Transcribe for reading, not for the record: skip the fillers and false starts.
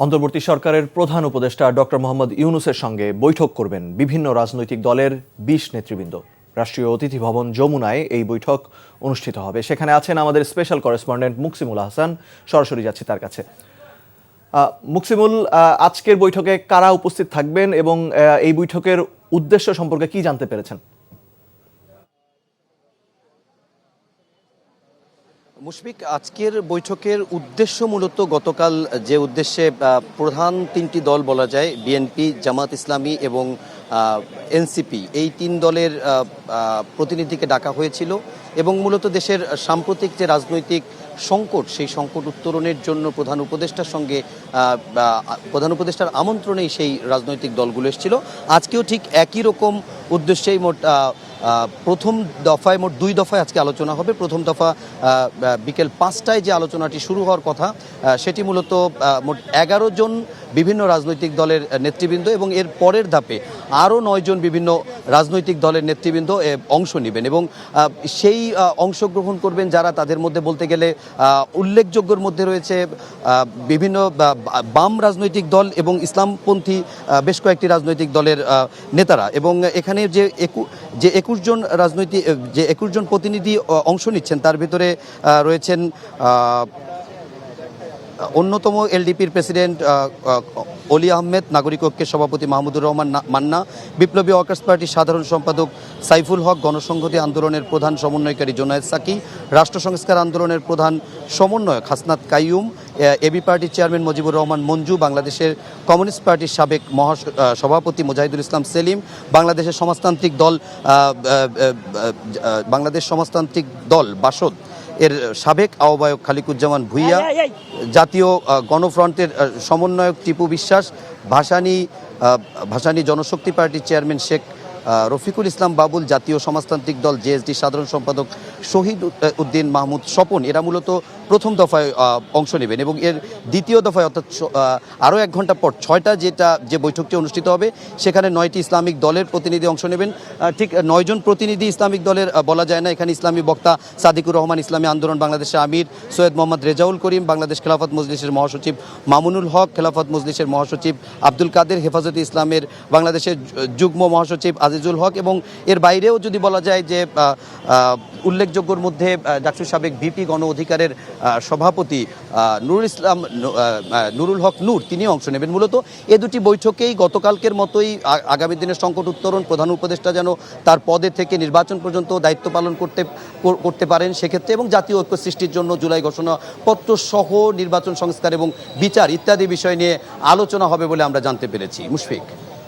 অন্তর্বর্তী সরকারের প্রধান উপদেষ্টা ডক্টর মোহাম্মদ ইউনূসের সঙ্গে বৈঠক করবেন বিভিন্ন রাজনৈতিক দলের ২০ নেতৃবৃন্দ। রাষ্ট্রীয় অতিথি ভবন যমুনায় এই বৈঠক অনুষ্ঠিত হবে। সেখানে আছেন আমাদের স্পেশাল করেসপন্ডেন্ট মুকসিমুল হাসান। সরাসরি যাচ্ছি তার কাছে। মুকসিমুল, আজকের বৈঠকে কারা উপস্থিত থাকবেন এবং এই বৈঠকের উদ্দেশ্য সম্পর্কে কি জানতে পেরেছেন? মুশফিক, আজকের বৈঠকের উদ্দেশ্য মূলত গতকাল যে উদ্দেশ্যে প্রধান তিনটি দল বলা যায়, বিএনপি, জামাত ইসলামী এবং এনসিপি, এই তিন দলের প্রতিনিধিকে ডাকা হয়েছিল এবং মূলত দেশের সাম্প্রতিক যে রাজনৈতিক সংকট, সেই সংকট উত্তরণের জন্য প্রধান উপদেষ্টার আমন্ত্রণেই সেই রাজনৈতিক দলগুলো এসেছিল। আজকেও ঠিক একই রকম উদ্দেশ্যেই মোট প্রথম দফায় মোট 2 দফায় আজকে আলোচনা হবে। প্রথম দফা বিকেল 5টায় যে আলোচনাটি শুরু হওয়ার কথা, সেটি মূলত মোট 11 জন বিভিন্ন রাজনৈতিক দলের নেতৃবৃন্দ এবং এর পরের ধাপে আরও 9 জন বিভিন্ন রাজনৈতিক দলের নেতৃবৃন্দ অংশ নেবেন এবং সেই অংশগ্রহণ করবেন যারা, তাদের মধ্যে বলতে গেলে উল্লেখযোগ্যর মধ্যে রয়েছে বিভিন্ন বাম রাজনৈতিক দল এবং ইসলামপন্থী বেশ কয়েকটি রাজনৈতিক দলের নেতারা। এবং এখানে যে 21 জন প্রতিনিধি অংশ নিচ্ছেন, তার ভিতরে রয়েছেন অন্যতম এলডিপির প্রেসিডেন্ট অলি আহমেদ, নাগরিক ঐক্যের সভাপতি মাহমুদুর রহমান মান্না, বিপ্লবী ওয়ার্কার্স পার্টির সাধারণ সম্পাদক সাইফুল হক, গণসংহতি আন্দোলনের প্রধান সমন্বয়কারী জোনায়েদ সাকি, রাষ্ট্র সংস্কার আন্দোলনের প্রধান সমন্বয়ক হাসনাত কাইয়ুম, এবি পার্টির চেয়ারম্যান মুজিবুর রহমান মঞ্জু, বাংলাদেশের কমিউনিস্ট পার্টির সাবেক সভাপতি মুজাহিদুল ইসলাম সেলিম, বাংলাদেশ সমাজতান্ত্রিক দল বাসদ এর সাবেক আহ্বায়ক খালিকুজ্জামান ভুইয়া, জাতীয় গণফ্রন্টের সমন্বয়ক টিপু বিশ্বাস, ভাসানী জনশক্তি পার্টির চেয়ারম্যান শেখ রফিকুল ইসলাম বাবুল, জাতীয় সমাজতান্ত্রিক দল জেএসডি সাধারণ সম্পাদক শহীদ উদ্দিন মাহমুদ স্বপন, এরা মূলত প্রথম দফায় অংশ নেবেন। এবং এর দ্বিতীয় দফায় অর্থাৎ আরও 1 ঘন্টা পর 6টা যে বৈঠকটি অনুষ্ঠিত হবে, সেখানে 9টি ইসলামিক দলের প্রতিনিধি অংশ নেবেন। ঠিক 9 জন প্রতিনিধি ইসলামিক দলের বলা যায় না, এখানে ইসলামী বক্তা সাদিকুর রহমান, ইসলামী আন্দোলন বাংলাদেশের আমির সৈয়দ মোহাম্মদ রেজাউল করিম, বাংলাদেশ খেলাফত মজলিসের মহাসচিব মামুনুল হক, খেলাফত মজলিসের মহাসচিব আব্দুল কাদের, হেফাজতে ইসলামের বাংলাদেশের যুগ্ম মহাসচিব আজিজুল হক। এবং এর বাইরেও যদি বলা যায় যে উল্লেখযোগ্যর মধ্যে ডাকসুর সাবেক ভিপি গণ অধিকারের সভাপতি নুরুল হক নূর, তিনি অংশ নেবেন। মূলত এ দুটি বৈঠকেই গতকালকের মতোই আগামী দিনের সংকট উত্তরণ, প্রধান উপদেষ্টা যেন তার পদে থেকে নির্বাচন পর্যন্ত দায়িত্ব পালন করতে পারেন সেক্ষেত্রে, এবং জাতীয় ঐক্য সৃষ্টির জন্য জুলাই ঘোষণাপত্র সহ নির্বাচন সংস্কার এবং বিচার ইত্যাদি বিষয় নিয়ে আলোচনা হবে বলে আমরা জানতে পেরেছি। মুশফিক।